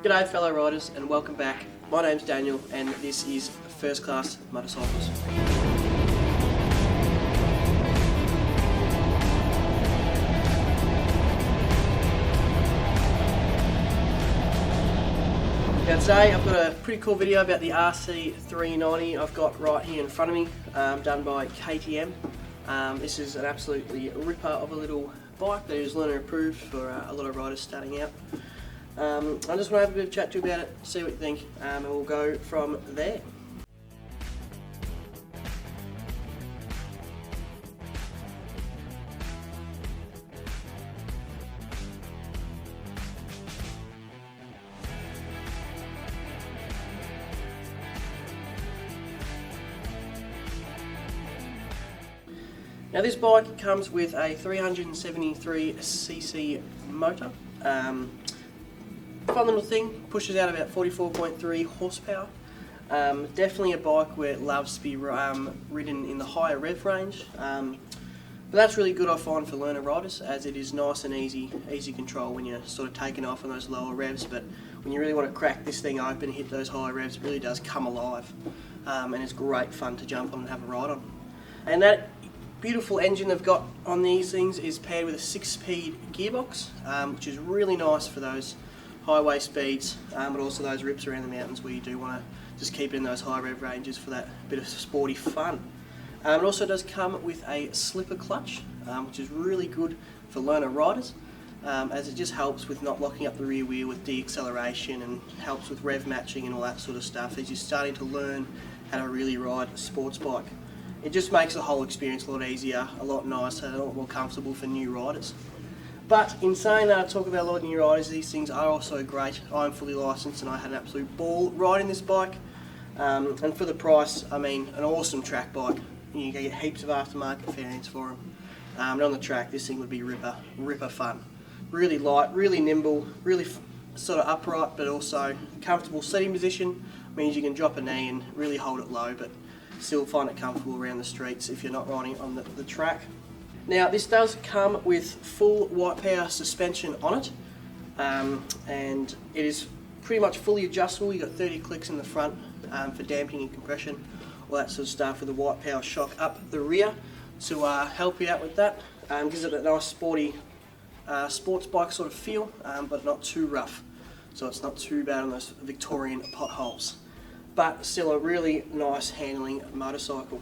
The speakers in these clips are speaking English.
G'day fellow riders and welcome back. My name's Daniel and this is First Class Motorcycles. Now today I've got a pretty cool video about the RC 390 I've got right here in front of me, done by KTM. This is an absolutely ripper of a little bike that is learner approved for a lot of riders starting out. I just want to have a bit of a chat to you about it, see what you think, and we'll go from there. Now this bike comes with a 373cc motor. Fun little thing, pushes out about 44.3 horsepower. Definitely a bike where it loves to be ridden in the higher rev range. But that's really good I find for learner riders, as it is nice and easy control when you're sort of taking off on those lower revs, but when you really want to crack this thing open and hit those higher revs, it really does come alive. And it's great fun to jump on and have a ride on. And that beautiful engine they've got on these things is paired with a 6-speed gearbox, which is really nice for those highway speeds, but also those rips around the mountains where you do want to just keep it in those high rev ranges for that bit of sporty fun. It also does come with a slipper clutch, which is really good for learner riders, as it just helps with not locking up the rear wheel with deacceleration and helps with rev matching and all that sort of stuff as you're starting to learn how to really ride a sports bike. It just makes the whole experience a lot easier, a lot nicer, a lot more comfortable for new riders. But in saying that, I talk about a lot of new riders, these things are also great. I'm fully licensed and I had an absolute ball riding this bike. And for the price, I mean, an awesome track bike. You can get heaps of aftermarket fairings for them. And on the track, this thing would be ripper fun. Really light, really nimble, really sort of upright, but also comfortable seating position. Means you can drop a knee and really hold it low, but still find it comfortable around the streets if you're not riding on the track. Now this does come with full white power suspension on it, and it is pretty much fully adjustable. You've got 30 clicks in the front for damping and compression, all that sort of stuff, with a white power shock up the rear to help you out with that. Gives it a nice sporty sports bike sort of feel, but not too rough, so it's not too bad on those Victorian potholes. But still a really nice handling motorcycle.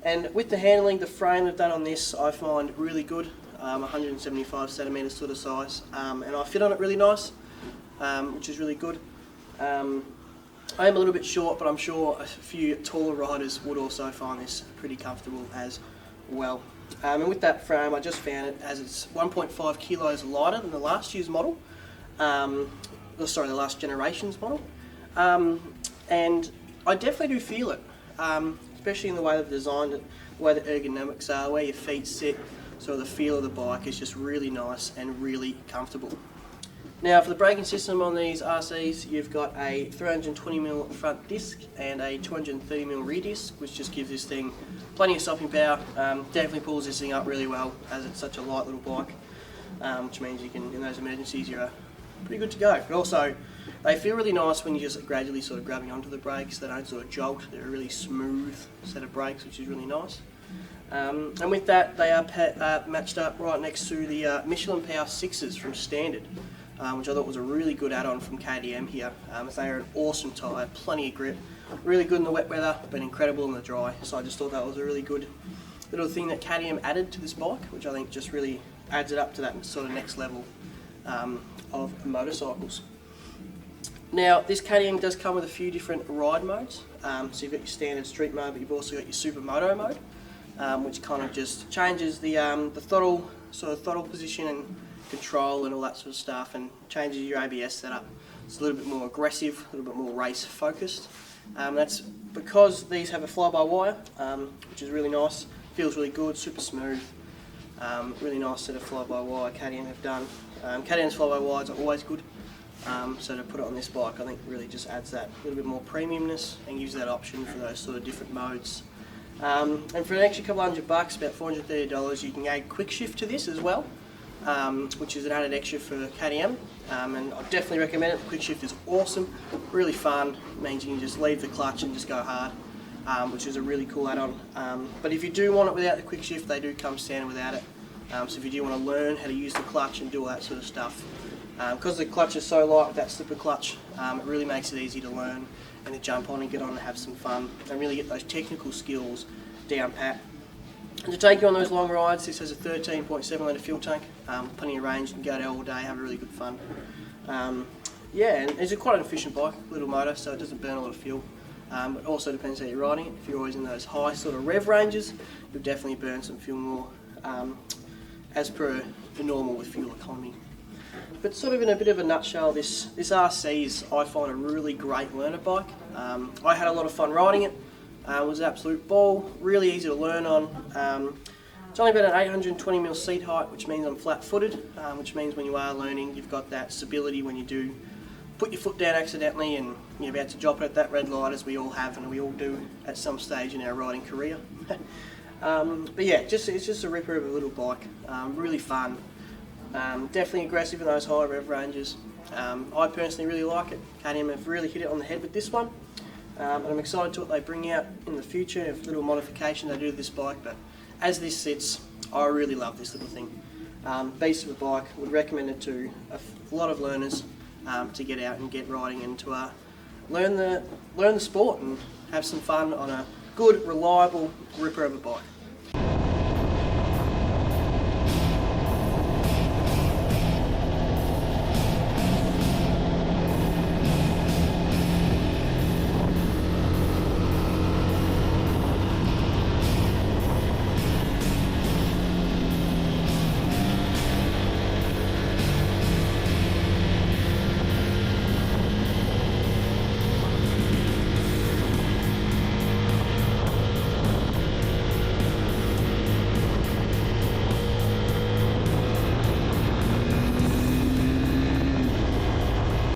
And with the handling, the frame they've done on this I find really good, 175 centimetres sort of size, and I fit on it really nice, which is really good. I am a little bit short, but I'm sure a few taller riders would also find this pretty comfortable as well. And with that frame, I just found it as it's 1.5 kilos lighter than the last year's model, the last generation's model. And I definitely do feel it, especially in the way they've designed it, the way the ergonomics are, where your feet sit, so the feel of the bike is just really nice and really comfortable. Now for the braking system on these RCs, you've got a 320mm front disc and a 230mm rear disc, which just gives this thing plenty of stopping power. Definitely pulls this thing up really well as it's such a light little bike, which means you can, in those emergencies, you're pretty good to go. But also, they feel really nice when you're just gradually sort of grabbing onto the brakes. They don't sort of jolt. They're a really smooth set of brakes, which is really nice. And with that, they are matched up right next to the Michelin Power 6s from Standard, which I thought was a really good add-on from KTM here. As they are an awesome tyre, plenty of grip, really good in the wet weather, but incredible in the dry. So I just thought that was a really good little thing that KTM added to this bike, which I think just really adds it up to that sort of next level of motorcycles. Now this KTM does come with a few different ride modes, so you've got your standard street mode, but you've also got your supermoto mode, which kind of just changes the throttle position and control and all that sort of stuff, and changes your ABS setup. It's a little bit more aggressive, a little bit more race focused. That's because these have a fly-by-wire, which is really nice, feels really good, super smooth, really nice set of fly-by-wire KTM have done. KTM's fly-by-wires are always good. So to put it on this bike, I think really just adds that little bit more premiumness and gives that option for those sort of different modes. And for an extra couple $100, about $430, you can add quick shift to this as well. which is an added extra for KTM, and I definitely recommend it. Quick shift is awesome, really fun. It means you can just leave the clutch and just go hard, which is a really cool add-on. But if you do want it without the quick shift, they do come standard without it. So if you do want to learn how to use the clutch and do all that sort of stuff, because the clutch is so light with that slipper clutch, it really makes it easy to learn and to jump on and get on and have some fun and really get those technical skills down pat. And to take you on those long rides, this has a 13.7 litre fuel tank, plenty of range, you can go out all day, have really good fun. Yeah, and it's quite an efficient bike, little motor, so it doesn't burn a lot of fuel. It also depends how you're riding it. If you're always in those high sort of rev ranges, you'll definitely burn some fuel more, as per the normal with fuel economy. But sort of in a bit of a nutshell, this RC is, I find, a really great learner bike. I had a lot of fun riding it. It was an absolute ball, really easy to learn on. It's only about an 820mm seat height, which means I'm flat-footed, which means when you are learning, you've got that stability when you do put your foot down accidentally and you're about to drop it at that red light, as we all have and we all do at some stage in our riding career. But yeah, it's just a ripper of a little bike, really fun. Definitely aggressive in those high rev ranges. I personally really like it. KTM have really hit it on the head with this one. And I'm excited to what they bring out in the future, a little modification they do to this bike, but as this sits, I really love this little thing. Beast of a bike, would recommend it to a lot of learners to get out and get riding and to learn the sport and have some fun on a good, reliable ripper of a bike.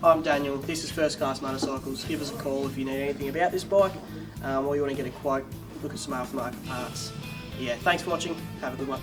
I'm Daniel, this is First Class Motorcycles. Give us a call if you need anything about this bike, or you want to get a quote, look at some aftermarket parts. Yeah, thanks for watching, have a good one.